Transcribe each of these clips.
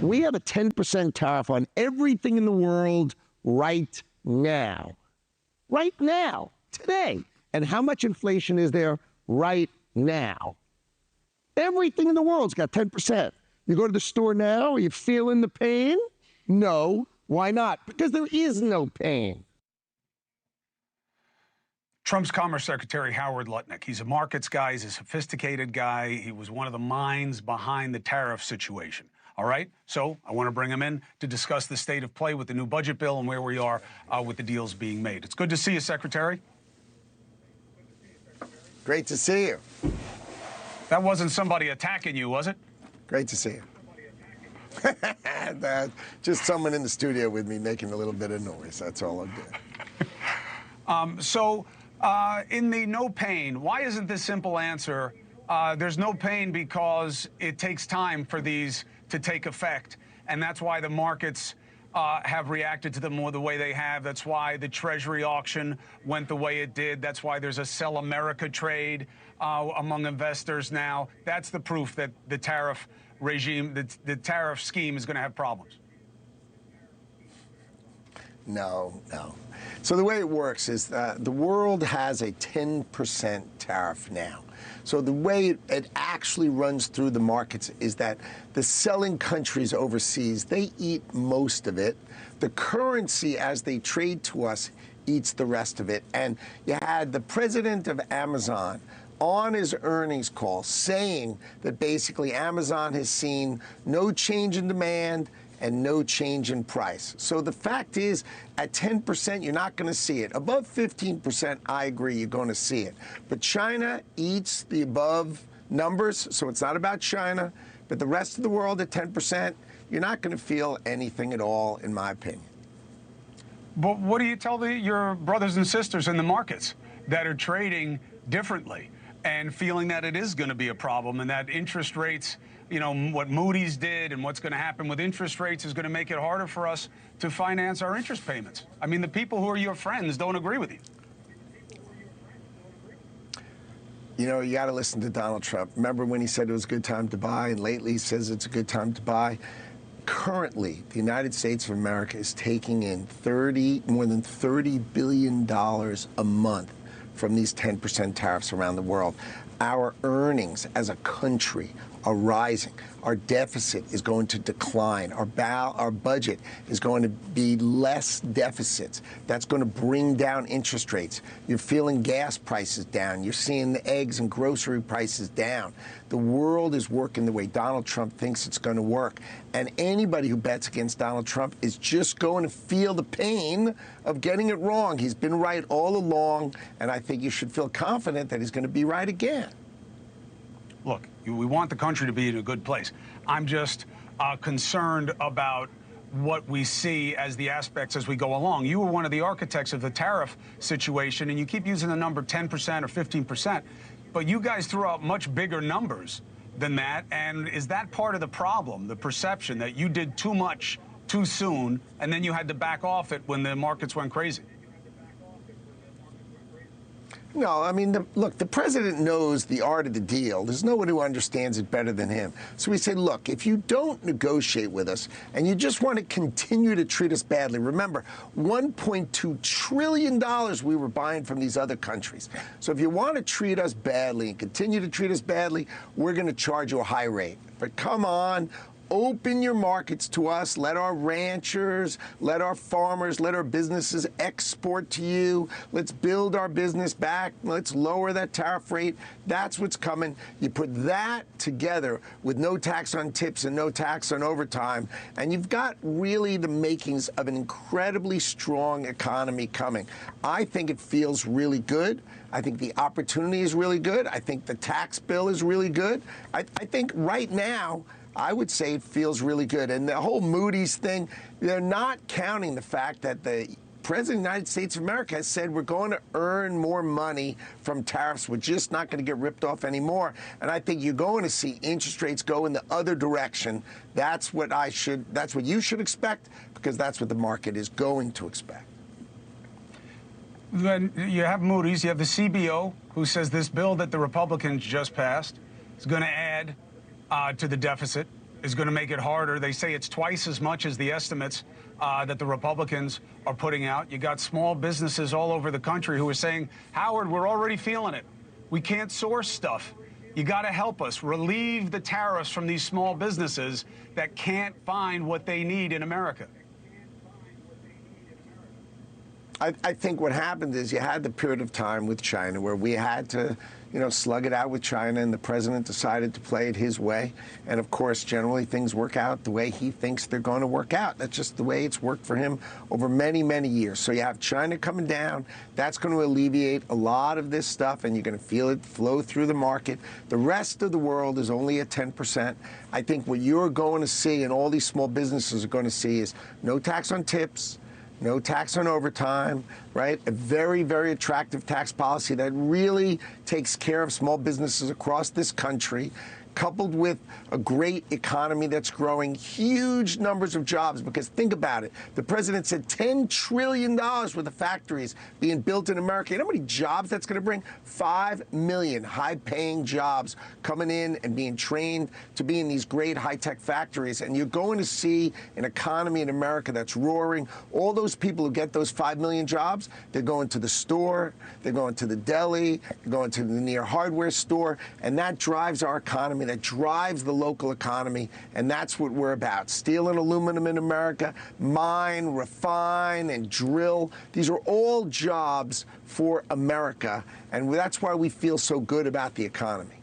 We have a 10% tariff on everything in the world right now. Right now, today. And how much inflation is there right now? Everything in the world's got 10%. You go to the store now, are you feeling the pain? No. Why not? Because there is no pain. Trump's Commerce Secretary Howard Lutnick. He's a markets guy. He's a sophisticated guy. He was one of the minds behind the tariff situation. All right? So I want to bring him in to discuss the state of play with the new budget bill and where we are with the deals being made. It's good to see you, Secretary. Great to see you. That wasn't somebody attacking you, was it? Great to see you. Just someone in the studio with me making a little bit of noise. That's all I'm doing. In the no pain, why isn't this simple answer? There's no pain because it takes time for these to take effect, and that's why the markets have reacted to them more the way they have. That's why the Treasury auction went the way it did. That's why there's a Sell America trade among investors now. That's the proof that the tariff regime, the tariff scheme is going to have problems. No. So the way it works is that the world has a 10% tariff now. So the way it actually runs through the markets is that the selling countries overseas, they eat most of it. The currency, as they trade to us, eats the rest of it. And you had the president of Amazon on his earnings call saying that basically Amazon has seen no change in demand and no change in price. So the fact is, at 10%, you're not going to see it. Above 15%, I agree, you're going to see it. But China eats the above numbers, so it's not about China. But the rest of the world at 10%, you're not going to feel anything at all, in my opinion. But what do you tell your brothers and sisters in the markets that are trading differently and feeling that it is going to be a problem and that interest rates, you know, what Moody's did and what's going to happen with interest rates is going to make it harder for us to finance our interest payments? I mean, the people who are your friends don't agree with you. You know, you got to listen to Donald Trump. Remember when he said it was a good time to buy, and lately he says it's a good time to buy? Currently, the United States of America is taking in more than $30 billion a month from these 10% tariffs around the world. Our earnings as a country are rising. Our deficit is going to decline. Our budget is going to be less deficits. That's going to bring down interest rates. You're feeling gas prices down. You're seeing the eggs and grocery prices down. The world is working the way Donald Trump thinks it's going to work. And anybody who bets against Donald Trump is just going to feel the pain of getting it wrong. He's been right all along, and I think you should feel confident that he's going to be right again. Look, we want the country to be in a good place. I'm just concerned about what we see as the aspects as we go along. You were one of the architects of the tariff situation, and you keep using the number 10% or 15%, but you guys threw out much bigger numbers than that. And is that part of the problem, the perception that you did too much too soon, and then you had to back off it when the markets went crazy? No, I mean, look, the president knows the art of the deal. There's no one who understands it better than him. So we say, look, if you don't negotiate with us and you just want to continue to treat us badly, remember, $1.2 trillion we were buying from these other countries. So if you want to treat us badly and continue to treat us badly, we're going to charge you a high rate. But come on. Open your markets to us. Let our ranchers, let our farmers, let our businesses export to you. Let's build our business back. Let's lower that tariff rate. That's what's coming. You put that together with no tax on tips and no tax on overtime, and you've got really the makings of an incredibly strong economy coming. I think it feels really good. I think the opportunity is really good. I think the tax bill is really good. I think right now, I would say it feels really good. And the whole Moody's thing, they're not counting the fact that the President of the United States of America has said we're going to earn more money from tariffs. We're just not going to get ripped off anymore. And I think you're going to see interest rates go in the other direction. That's what you should expect, because that's what the market is going to expect. Then you have Moody's, you have the CBO, who says this bill that the Republicans just passed is going to add to the deficit is going to make it harder. They say it's twice as much as the estimates that the Republicans are putting out. You got small businesses all over the country who are saying, Howard, we're already feeling it. We can't source stuff. You got to help us relieve the tariffs from these small businesses that can't find what they need in America. I think what happened is you had the period of time with China where we had to, slug it out with China, and the president decided to play it his way. And of course, generally things work out the way he thinks they're going to work out. That's just the way it's worked for him over many, many years. So you have China coming down. That's going to alleviate a lot of this stuff, and you're going to feel it flow through the market. The rest of the world is only at 10%. I think what you're going to see, and all these small businesses are going to see, is no tax on tips, no tax on overtime, right? A very, very attractive tax policy that really takes care of small businesses across this country, coupled with a great economy that's growing, huge numbers of jobs. Because think about it, the president said $10 trillion worth of factories being built in America. You know how many jobs that's going to bring? 5 million high-paying jobs coming in and being trained to be in these great high-tech factories. And you're going to see an economy in America that's roaring. All those people who get those 5 million jobs, they're going to the store, they're going to the deli, they're going to the near hardware store, and that drives our economy. That drives the local economy, and that's what we're about. Steel and aluminum in America, mine, refine, and drill. These are all jobs for America, and that's why we feel so good about the economy.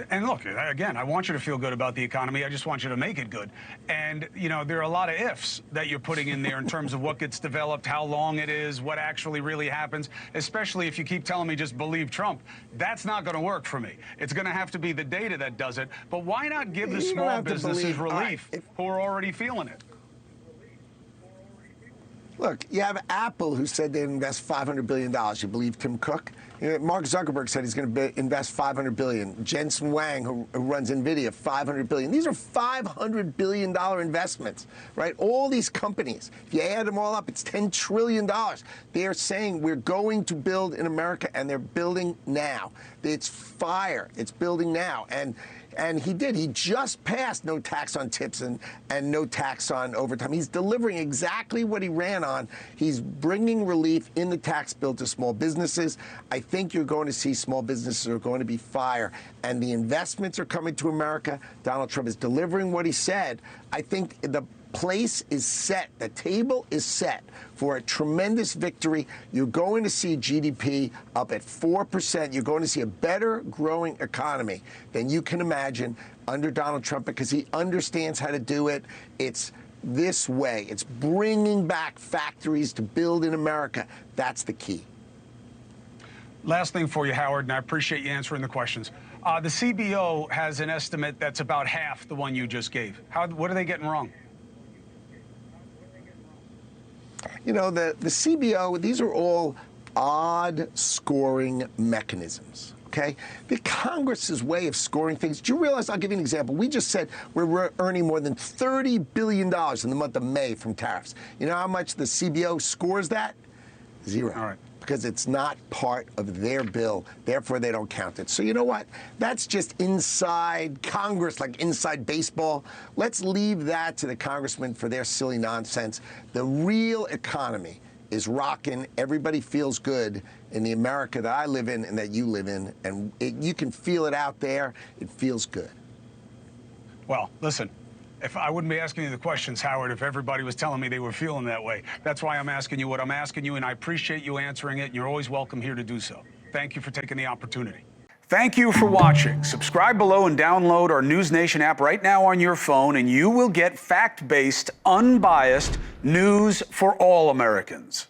And look, again, I want you to feel good about the economy. I just want you to make it good. And, there are a lot of ifs that you're putting in there in terms of what gets developed, how long it is, what actually really happens, especially if you keep telling me just believe Trump. That's not going to work for me. It's going to have to be the data that does it. But why not give the small businesses relief who are already feeling it? Look, you have Apple, who said they'd invest $500 billion. You believe Tim Cook? Mark Zuckerberg said he's going to invest $500 billion. Jensen Huang, who runs NVIDIA, $500 billion. These are $500 billion investments, right? All these companies, if you add them all up, it's $10 trillion. They're saying we're going to build in America, and they're building now. It's fire. It's building now. And he did. He just passed no tax on tips and no tax on overtime. He's delivering exactly what he ran on. He's bringing relief in the tax bill to small businesses. I think you're going to see small businesses are going to be fire. And the investments are coming to America. Donald Trump is delivering what he said. I think the place is set. The table is set for a tremendous victory. You're going to see GDP up at 4%. You're going to see a better growing economy than you can imagine under Donald Trump, because he understands how to do it. It's this way. It's bringing back factories to build in America. That's the key. Last thing for you, Howard, and I appreciate you answering the questions. The CBO has an estimate that's about half the one you just gave. What are they getting wrong? The CBO, these are all odd scoring mechanisms, okay? The Congress's way of scoring things, do you realize, I'll give you an example. We just said we're earning more than $30 billion in the month of May from tariffs. You know how much the CBO scores that? Zero. All right. Because it's not part of their bill, therefore they don't count it. So you know what? That's just inside Congress, like inside baseball. Let's leave that to the congressmen for their silly nonsense. The real economy is rocking. Everybody feels good in the America that I live in and that you live in, and you can feel it out there. It feels good. Well, listen. If I wouldn't be asking you the questions, Howard, if everybody was telling me they were feeling that way. That's why I'm asking you what I'm asking you, and I appreciate you answering it, and you're always welcome here to do so. Thank you for taking the opportunity. Thank you for watching. Subscribe below and download our NewsNation app right now on your phone, and you will get fact-based, unbiased news for all Americans.